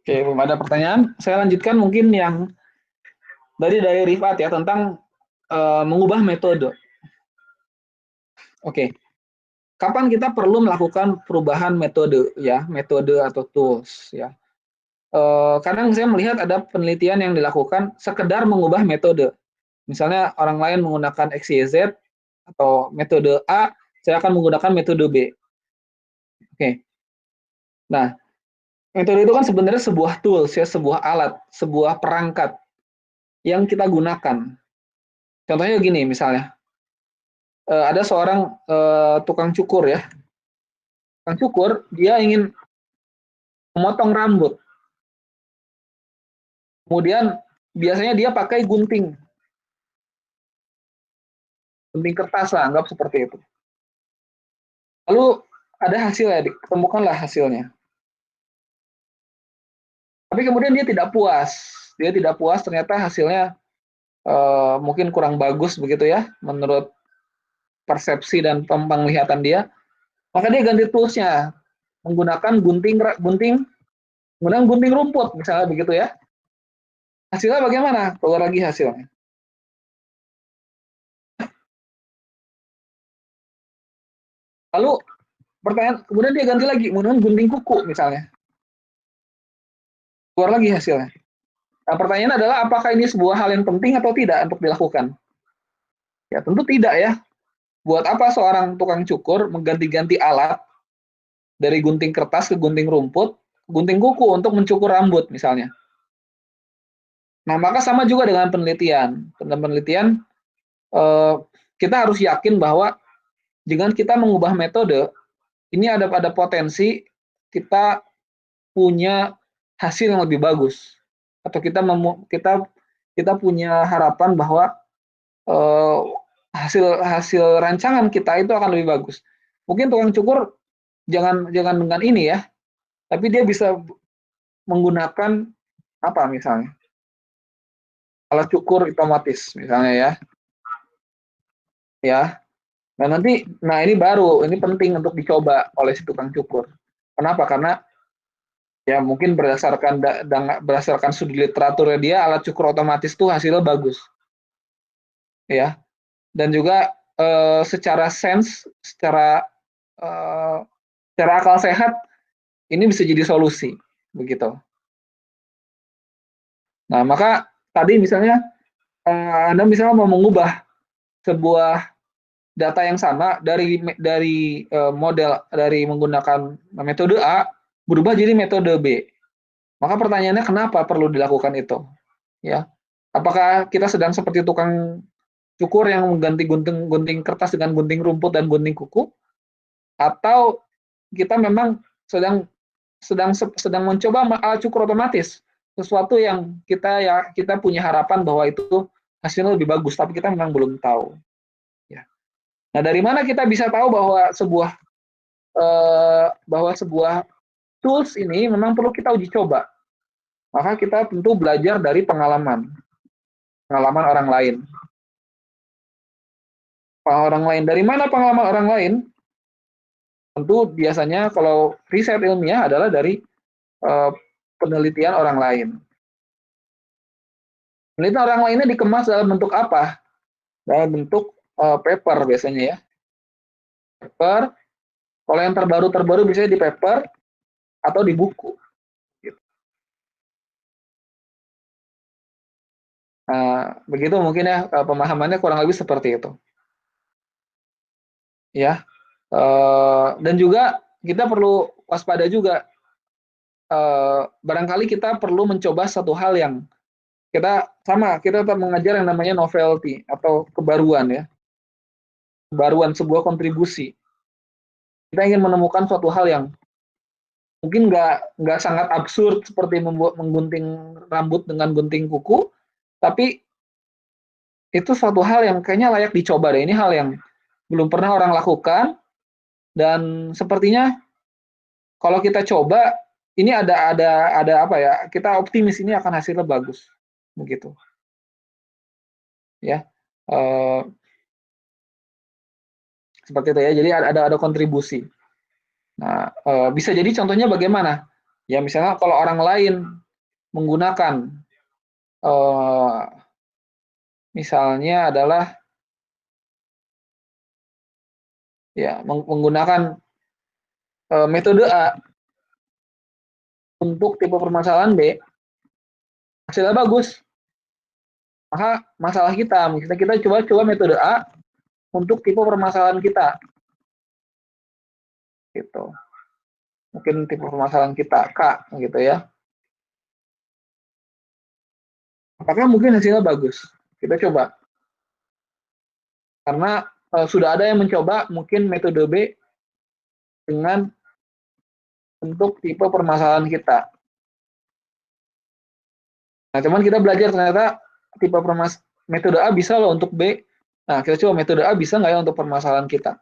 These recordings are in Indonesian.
Oke, belum ada pertanyaan. Saya lanjutkan mungkin yang dari Rifat ya tentang mengubah metode. Oke, kapan kita perlu melakukan perubahan metode ya, metode atau tools ya. Kadang saya melihat ada penelitian yang dilakukan sekedar mengubah metode. Misalnya orang lain menggunakan XYZ atau metode A, saya akan menggunakan metode B. Oke. Nah, metode itu kan sebenarnya sebuah tools ya, sebuah alat, sebuah perangkat yang kita gunakan. Contohnya gini misalnya, ada seorang tukang cukur ya. Tukang cukur dia ingin memotong rambut. Kemudian biasanya dia pakai gunting, gunting kertas lah, anggap seperti itu. Lalu ada hasilnya, ditemukanlah hasilnya. Tapi kemudian dia tidak puas. Dia tidak puas, ternyata hasilnya mungkin kurang bagus begitu ya, menurut persepsi dan penglihatan dia. Maka dia ganti toolsnya, menggunakan gunting menggunakan gunting rumput misalnya begitu ya. Hasilnya bagaimana? Keluar lagi hasilnya. Lalu pertanyaan, kemudian dia ganti lagi menggunakan gunting kuku misalnya. Keluar lagi hasilnya. Nah, pertanyaan adalah apakah ini sebuah hal yang penting atau tidak untuk dilakukan? Ya tentu tidak ya. Buat apa seorang tukang cukur mengganti-ganti alat dari gunting kertas ke gunting rumput, gunting kuku untuk mencukur rambut misalnya. Nah, maka sama juga dengan penelitian. Dalam penelitian eh, kita harus yakin bahwa dengan kita mengubah metode, ini ada potensi kita punya hasil yang lebih bagus, atau kita punya harapan bahwa eh, hasil hasil rancangan kita itu akan lebih bagus. Mungkin tukang cukur jangan jangan dengan ini ya, tapi dia bisa menggunakan apa misalnya alat cukur otomatis misalnya ya, ya. Nah ini baru, ini penting untuk dicoba oleh si tukang cukur. Kenapa? Karena ya mungkin berdasarkan studi literaturnya dia alat cukur otomatis tuh hasilnya bagus, ya. Dan juga secara sense, eh, secara akal sehat ini bisa jadi solusi, begitu. Nah maka tadi misalnya Anda misalnya mau mengubah sebuah data yang sama dari menggunakan metode A berubah jadi metode B. Maka pertanyaannya kenapa perlu dilakukan itu? Ya, apakah kita sedang seperti tukang cukur yang mengganti gunting kertas dengan gunting rumput dan gunting kuku, atau kita memang sedang sedang mencoba alat cukur otomatis, sesuatu yang kita punya harapan bahwa itu hasilnya lebih bagus, tapi kita memang belum tahu. Ya. Nah, dari mana kita bisa tahu bahwa sebuah tools ini memang perlu kita uji coba? Maka kita tentu belajar dari pengalaman orang lain. Dari mana pengalaman orang lain? Tentu biasanya kalau riset ilmiah adalah dari uh, penelitian orang lain. Penelitian orang lainnya dikemas dalam bentuk apa? Dalam bentuk paper biasanya ya. Paper. Kalau yang terbaru biasanya di paper atau di buku. Gitu. Begitu mungkin ya pemahamannya kurang lebih seperti itu. Ya. Dan juga kita perlu waspada juga. Barangkali kita perlu mencoba satu hal yang kita tetap mengajar yang namanya novelty atau kebaruan ya, kebaruan sebuah kontribusi. Kita ingin menemukan suatu hal yang mungkin nggak sangat absurd seperti menggunting rambut dengan gunting kuku, tapi itu suatu hal yang kayaknya layak dicoba deh. Ini hal yang belum pernah orang lakukan dan sepertinya kalau kita coba ini ada apa ya? Kita optimis ini akan hasilnya bagus, begitu. Ya, seperti itu ya. Jadi ada kontribusi. Nah, bisa jadi contohnya bagaimana? Ya misalnya kalau orang lain menggunakan eh, misalnya adalah ya menggunakan metode A untuk tipe permasalahan B, hasilnya bagus. Maka masalah kita, misalnya kita coba metode A untuk tipe permasalahan kita, gitu. Mungkin tipe permasalahan kita K, gitu ya. Apakah mungkin hasilnya bagus? Kita coba. Karena sudah ada yang mencoba mungkin metode B dengan untuk tipe permasalahan kita. Nah, cuman kita belajar ternyata tipe metode A bisa loh untuk B. Nah, kita coba metode A bisa nggak ya untuk permasalahan kita.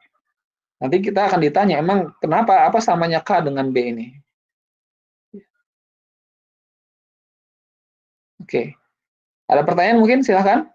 Nanti kita akan ditanya, emang kenapa, apa samanya K dengan B ini? Oke. Ada pertanyaan mungkin? Silahkan.